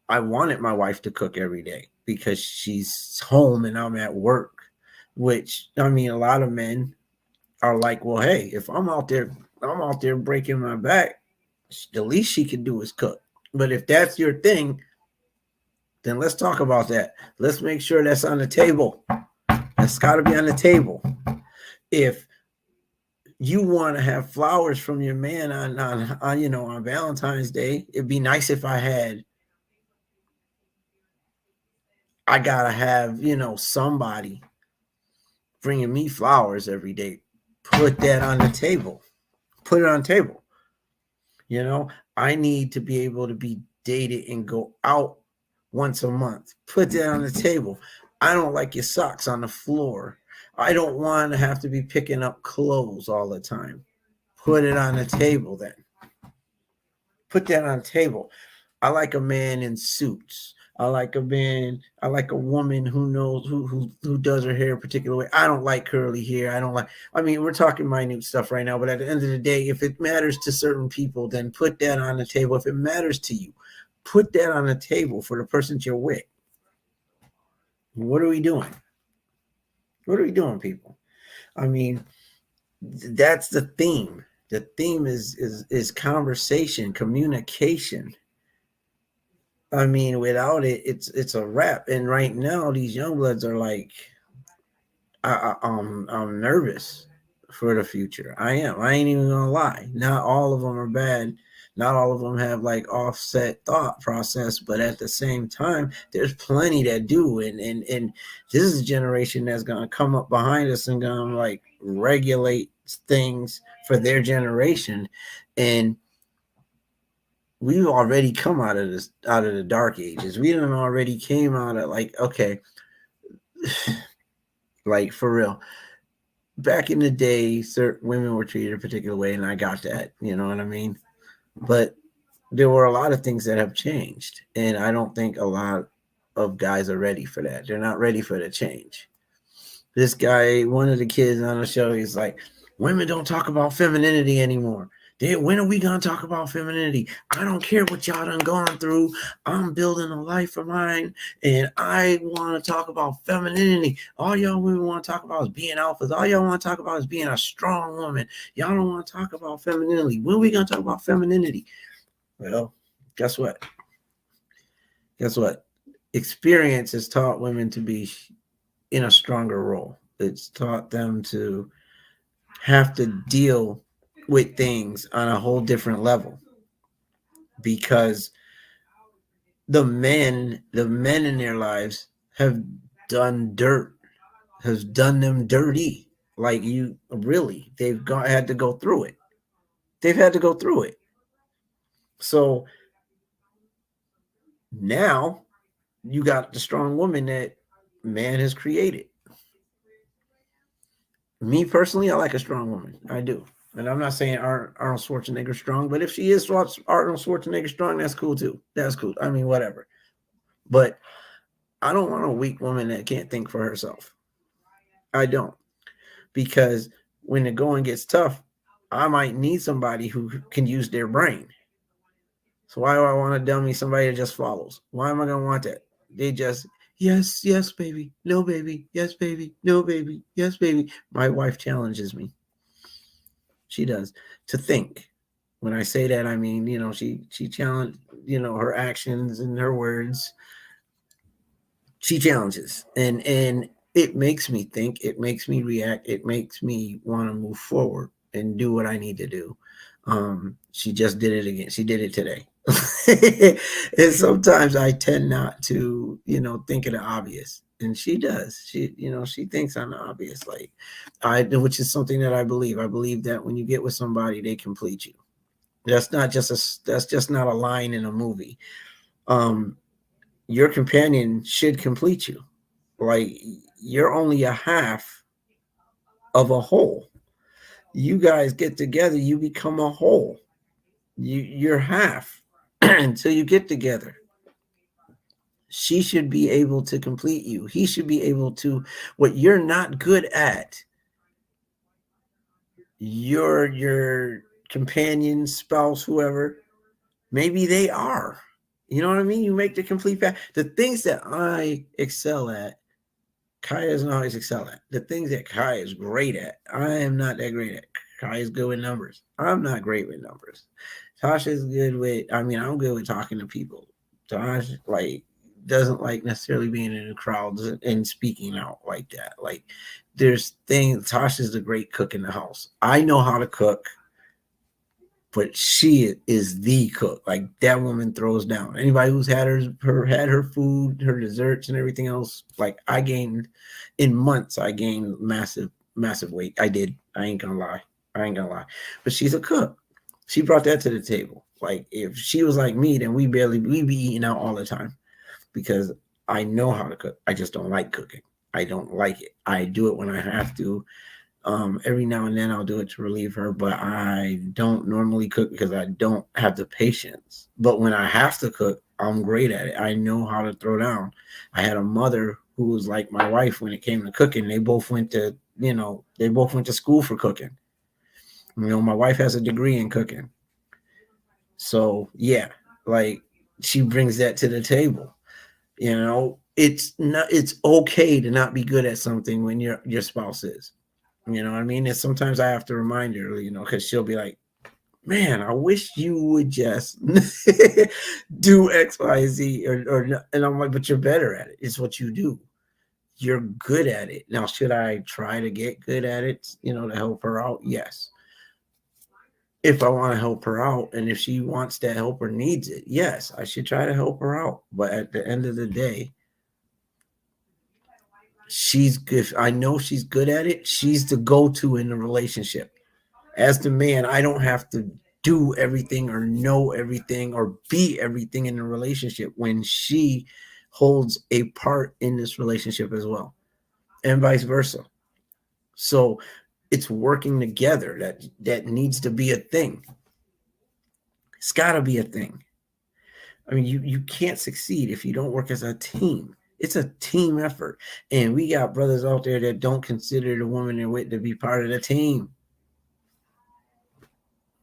I wanted my wife to cook every day because she's home and I'm at work, which, I mean, a lot of men are like, well, hey, if I'm out there breaking my back, the least she can do is cook. But if that's your thing, then let's talk about that. Let's make sure that's on the table. That's got to be on the table. If you want to have flowers from your man on Valentine's Day, it'd be nice if I gotta have somebody bringing me flowers every day. Put that on the table. Put it on the table. You know, I need to be able to be dated and go out once a month. Put that on the table. I don't like your socks on the floor. I don't want to have to be picking up clothes all the time. Put it on the table then. Put that on the table. I like a man in suits. I like a woman who knows who does her hair a particular way. I don't like curly hair. I mean, we're talking minute stuff right now, but at the end of the day, if it matters to certain people, then put that on the table. If it matters to you, put that on the table for the person you're with. What are we doing? What are we doing, people? I mean, that's the theme. The theme is conversation, communication. I mean, without it, it's a wrap. And right now, these young bloods are like, I'm nervous for the future. I am. I ain't even gonna lie. Not all of them are bad. Not all of them have like offset thought process, but at the same time, there's plenty that do. And this is a generation that's gonna come up behind us and gonna like regulate things for their generation. And we've already come out of this, out of the dark ages. We done already came out of like, okay, like for real. Back in the day, certain women were treated a particular way, and I got that. You know what I mean? But there were a lot of things that have changed, and I don't think a lot of guys are ready for that. They're not ready for the change. This guy, one of the kids on the show, he's like, women don't talk about femininity anymore. When are we gonna talk about femininity? I don't care what y'all done gone through. I'm building a life of mine, and I want to talk about femininity. All y'all women want to talk about is being alphas. All y'all want to talk about is being a strong woman. Y'all don't want to talk about femininity. When are we gonna talk about femininity? Well, guess what? Guess what? Experience has taught women to be in a stronger role. It's taught them to have to deal with things on a whole different level, because the men in their lives have done dirt, has done them dirty. Like, you really, had to go through it. They've had to go through it. So now you got the strong woman that man has created. Me personally, I like a strong woman. I do. And I'm not saying Arnold Schwarzenegger strong, but if she is Arnold Schwarzenegger strong, that's cool too. That's cool. I mean, whatever. But I don't want a weak woman that can't think for herself. I don't. Because when the going gets tough, I might need somebody who can use their brain. So why do I want a dummy, somebody that just follows? Why am I going to want that? They just, yes, yes, baby, no, baby, yes, baby, no, baby, yes, baby. My wife challenges me. She does, to think. When I say that, I mean, she challenged, her actions and her words. She challenges, and it makes me think. It makes me react. It makes me want to move forward and do what I need to do. She just did it again. She did it today. And sometimes I tend not to, think of the obvious. And she does. She thinks I'm the obvious. Like, which is something that I believe. I believe that when you get with somebody, they complete you. That's just not a line in a movie. Your companion should complete you. Like, you're only a half of a whole. You guys get together, you become a whole. You're half until you get together. She should be able to complete you. He should be able to. What you're not good at, your companion, spouse, whoever, maybe they are. You know what I mean? You make the complete pack. The things that I excel at, Kaya doesn't always excel at. The things that Kaya is great at, I am not that great at. Kaya is good with numbers. I'm not great with numbers. Tasha's good with, I'm good with talking to people. Tosh, like, doesn't like necessarily being in the crowds and speaking out like that. Like, there's things, Tasha's the great cook in the house. I know how to cook, but she is the cook. Like, that woman throws down. Anybody who's had her food, her desserts, and everything else. Like, in months, I gained massive weight. I did. I ain't gonna lie. But she's a cook. She brought that to the table. Like, if she was like me, then we'd be eating out all the time, because I know how to cook. I just don't like cooking. I don't like it. I do it when I have to. Every now and then I'll do it to relieve her, but I don't normally cook because I don't have the patience. But when I have to cook, I'm great at it. I know how to throw down. I had a mother who was like my wife when it came to cooking. They both went to school for cooking. My wife has a degree in cooking. So yeah, like, she brings that to the table. It's okay to not be good at something when your spouse is. You know what I mean? And sometimes I have to remind her, because she'll be like, man, I wish you would just do X, Y, Z. And I'm like, but you're better at it. It's what you do. You're good at it. Now, should I try to get good at it, to help her out? Yes. if I want to help her out and if she wants that help or needs it, yes, I should try to help her out. But at the end of the day, if I know she's good at it, she's the go-to in the relationship. As the man, I don't have to do everything or know everything or be everything in the relationship when she holds a part in this relationship as well, and vice versa. So it's working together that needs to be a thing. It's got to be a thing. I mean, you can't succeed if you don't work as a team. It's a team effort, and we got brothers out there that don't consider the woman they're with to be part of the team.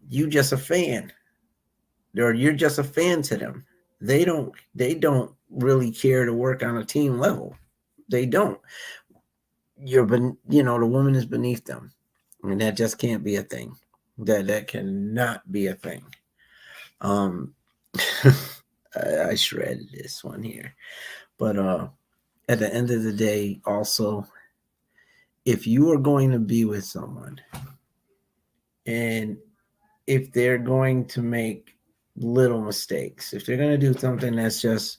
You just a fan, or you're just a fan to them. They don't really care to work on a team level. They don't. The woman is beneath them, and that just can't be a thing. That cannot be a thing. Um, I shredded this one here, but at the end of the day, also, if you are going to be with someone, and if they're going to make little mistakes, if they're going to do something that's just,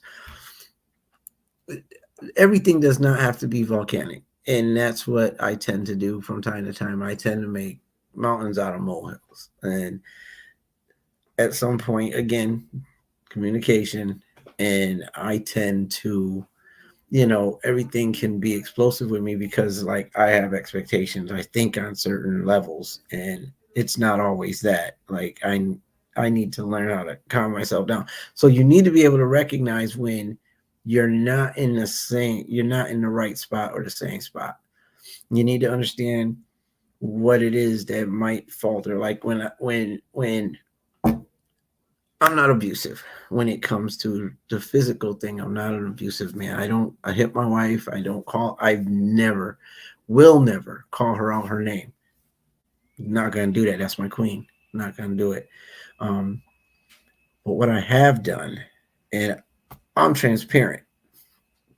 everything does not have to be volcanic. And that's what I tend to do from time to time. I tend to make mountains out of molehills. And at some point, again, communication, and I tend to, everything can be explosive with me because, like, I have expectations. I think on certain levels, and it's not always that. Like, I need to learn how to calm myself down. So you need to be able to recognize when you're not in the right spot or the same spot. You need to understand what it is that might falter. Like when I'm not abusive when it comes to the physical thing. I'm not an abusive man. I hit my wife. I've never, will never call her out her name. Not going to do that. That's my queen. Not going to do it. Um, but what I have done, and I'm transparent.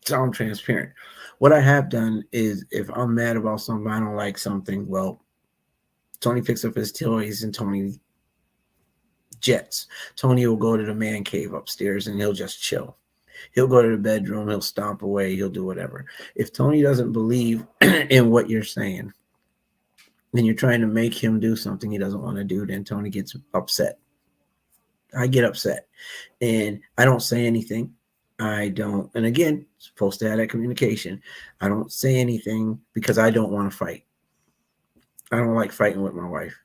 So I'm transparent. What I have done is, if I'm mad about something, I don't like something, well, Tony picks up his toys and Tony jets. Tony will go to the man cave upstairs and he'll just chill. He'll go to the bedroom, he'll stomp away, he'll do whatever. If Tony doesn't believe in what you're saying, then you're trying to make him do something he doesn't want to do, then Tony gets upset. I get upset and I don't say anything. I don't, and again, supposed to have that communication. I don't say anything because I don't want to fight. I don't like fighting with my wife.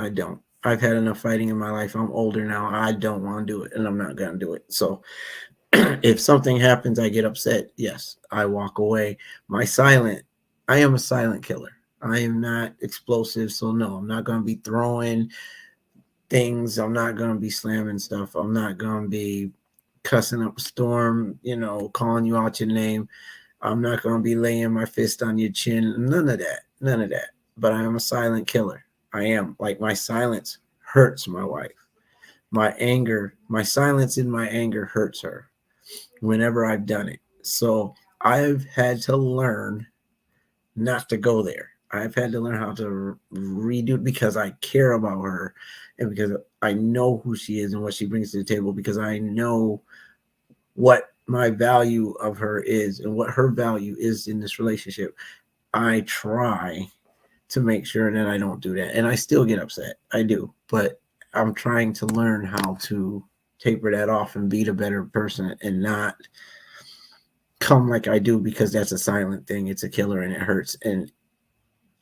I don't. I've had enough fighting in my life. I'm older now. I don't want to do it, and I'm not going to do it. So if something happens, I get upset. Yes, I walk away. I am a silent killer. I am not explosive. So no, I'm not going to be throwing things. I'm not going to be slamming stuff. I'm not going to be cussing up a storm, calling you out your name. I'm not going to be laying my fist on your chin. None of that. None of that. But I am a silent killer. I am. Like, my silence hurts my wife. My silence in my anger hurts her whenever I've done it. So I've had to learn not to go there. I've had to learn how to redo it because I care about her and because I know who she is and what she brings to the table, because I know what my value of her is and what her value is in this relationship. I try to make sure that I don't do that. And I still get upset. I do. But I'm trying to learn how to taper that off and be the better person and not come like I do, because that's a silent thing. It's a killer and it hurts. And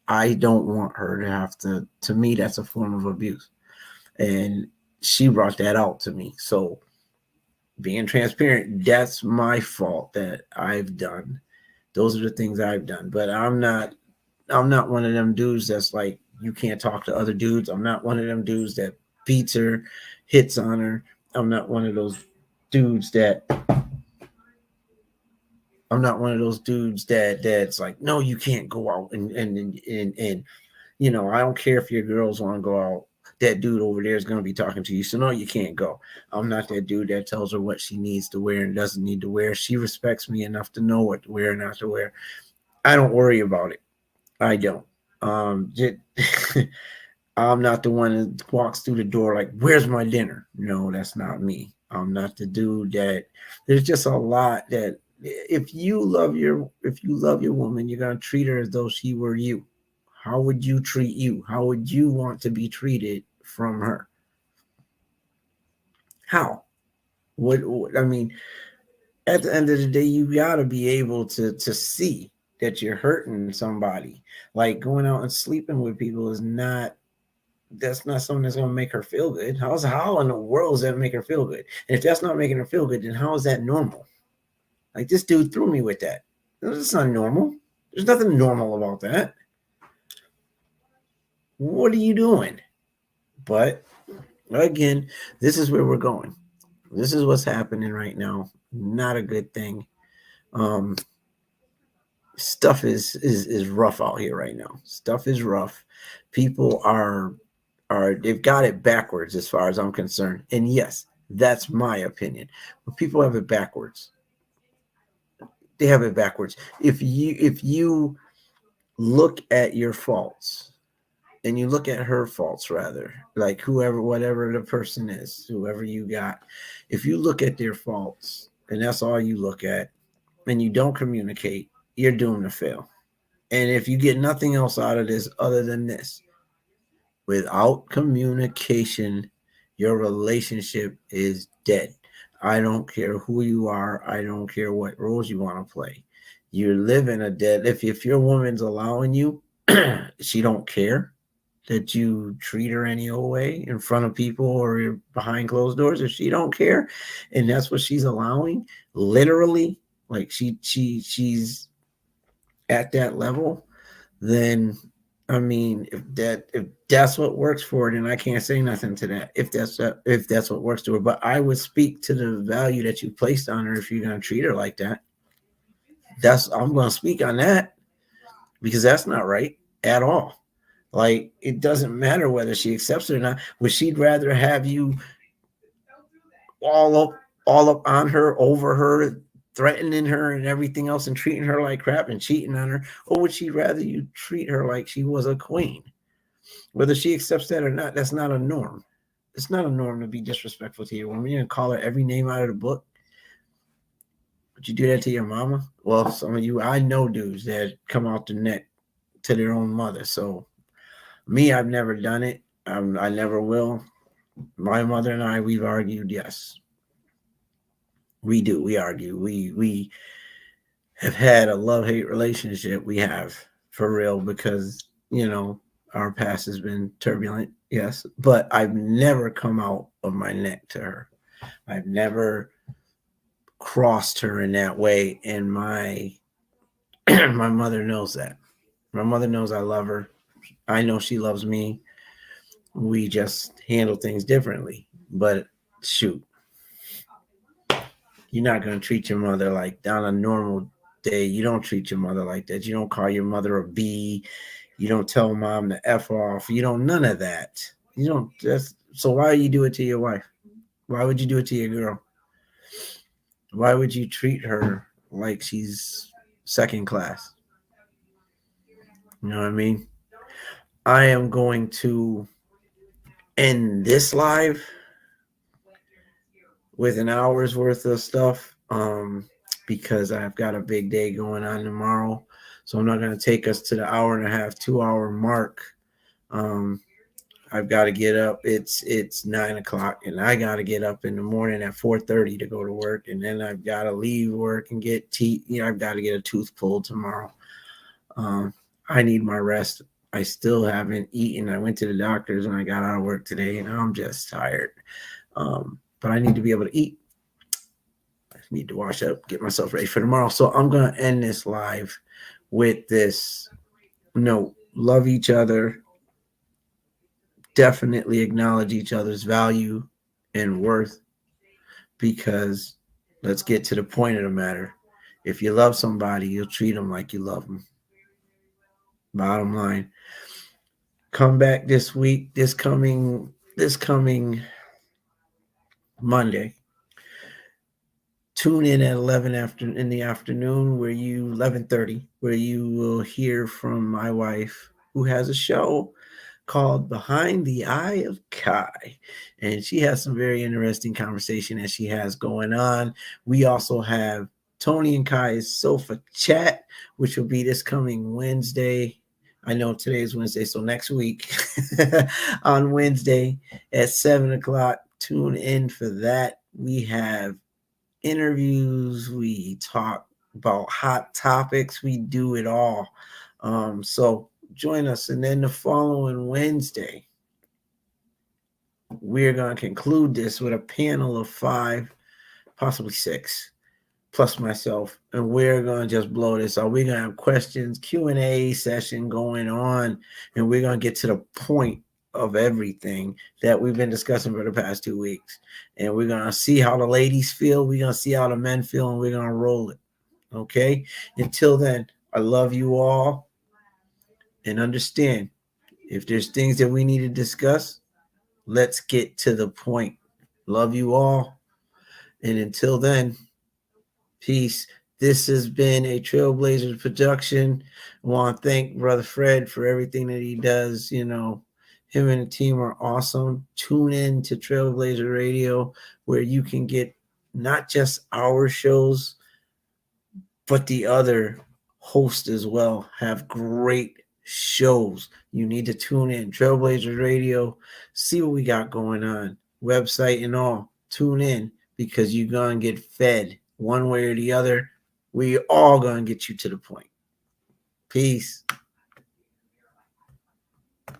I don't want her to have to me, that's a form of abuse. And she brought that out to me. So being transparent, that's my fault that I've done. Those are the things I've done. But I'm not one of them dudes that's like, you can't talk to other dudes. I'm not one of them dudes that beats her, hits on her. I'm not one of those dudes that that's like, no, you can't go out and I don't care if your girls want to go out. That dude over there is going to be talking to you. So no, you can't go. I'm not that dude that tells her what she needs to wear and doesn't need to wear. She respects me enough to know what to wear and not to wear. I don't worry about it. I don't. I'm not the one that walks through the door like, "Where's my dinner?" No, that's not me. I'm not the dude that. There's just a lot that if you love your woman, you're gonna treat her as though she were you. How would you treat you? How would you want to be treated from her? How? What I mean, at the end of the day, you gotta be able to see that you're hurting somebody. Like going out and sleeping with people is not that's not something that's gonna make her feel good. How in the world is that make her feel good? And if that's not making her feel good, then how is that normal? Like this dude threw me with that. That's not normal. There's nothing normal about that. What are you doing? But again, this is where we're going. This is what's happening right now. Not a good thing. Um, Stuff is rough out here right now. Stuff is rough. People are they've got it backwards as far as I'm concerned. And yes, that's my opinion. But people have it backwards. They have it backwards. If you look at your faults and you look at her faults rather, like whoever whatever the person is, whoever you got, if you look at their faults and that's all you look at and you don't communicate, you're doomed to fail. And if you get nothing else out of this other than this, without communication, your relationship is dead. I don't care who you are. I don't care what roles you want to play. You're living a dead. If your woman's allowing you, she don't care that you treat her any old way in front of people or behind closed doors. If she don't care, and that's what she's allowing, literally, like she's at that level, then I mean, if that's what works for it, then I can't say nothing to that. If that's what works to her, but I would speak to the value that you placed on her if you're gonna treat her like that. That's I'm gonna speak on that because that's not right at all. Like it doesn't matter whether she accepts it or not. Would she rather have you all up all up on her, over her, threatening her and everything else and treating her like crap and cheating on her? Or would she rather you treat her like she was a queen? Whether she accepts that or not, that's not a norm. It's not a norm to be disrespectful to your woman. You're gonna call her every name out of the book. Would you do that to your mama? Well, some of you, I know dudes that come out the neck to their own mother. So me, I've never done it. I never will. My mother and I, we've argued. Yes, we do. We argue. We have had a love hate relationship. We have for real because our past has been turbulent. Yes, but I've never come out of my neck to her. I've never crossed her in that way, and my my mother knows that. My mother knows I love her. I know she loves me. We just handle things differently. But shoot, you're not gonna treat your mother like on a normal day. You don't treat your mother like that. You don't call your mother a B. You don't tell mom to F off. You don't none of that. You don't just so why you do it to your wife? Why would you do it to your girl? Why would you treat her like she's second class? You know what I mean? I am going to end this live with an hour's worth of stuff because I've got a big day going on tomorrow. So I'm not going to take us to the hour and a half, 2 hour mark. Um, I've got to get up. It's 9 o'clock, and I got to get up in the morning at 4:30 to go to work, and then I've got to leave work and get teeth. I've got to get a tooth pulled tomorrow. Um, I need my rest. I still haven't eaten. I went to the doctor's when I got out of work today, and I'm just tired. But I need to be able to eat. I need to wash up, get myself ready for tomorrow. So I'm gonna end this live with this note: love each other. Definitely acknowledge each other's value and worth because let's get to the point of the matter. If you love somebody, you'll treat them like you love them. Bottom line. Come back this week, this coming Monday. Tune in at 11 after in the afternoon where you 11:30 where you will hear from my wife who has a show called Behind the Eye of Kai. And she has some very interesting conversation that she has going on. We also have Tony and Kai's Sofa Chat, which will be this coming Wednesday. I know today is Wednesday, so next week on Wednesday at 7 o'clock. Tune in for that. We have interviews, we talk about hot topics, we do it all. So join us. And then the following Wednesday, we're going to conclude this with a panel of 5, possibly 6, plus myself, and we're going to just blow this out. We're going to have questions, Q&A session going on, and we're going to get to the point of everything that we've been discussing for the past 2 weeks. And we're going to see how the ladies feel, we're going to see how the men feel, and we're going to roll it. Okay? Until then, I love you all, and understand, if there's things that we need to discuss, let's get to the point. Love you all. And until then, peace. This has been a Trailblazers production. I want to thank Brother Fred for everything that he does. You know, him and the team are awesome. Tune in to Trailblazer Radio, where you can get not just our shows, but the other hosts as well have great shows. You need to tune in. Trailblazers Radio, see what we got going on, website and all. Tune in, because you're going to get fed one way or the other. We all going to get you to the point. Peace.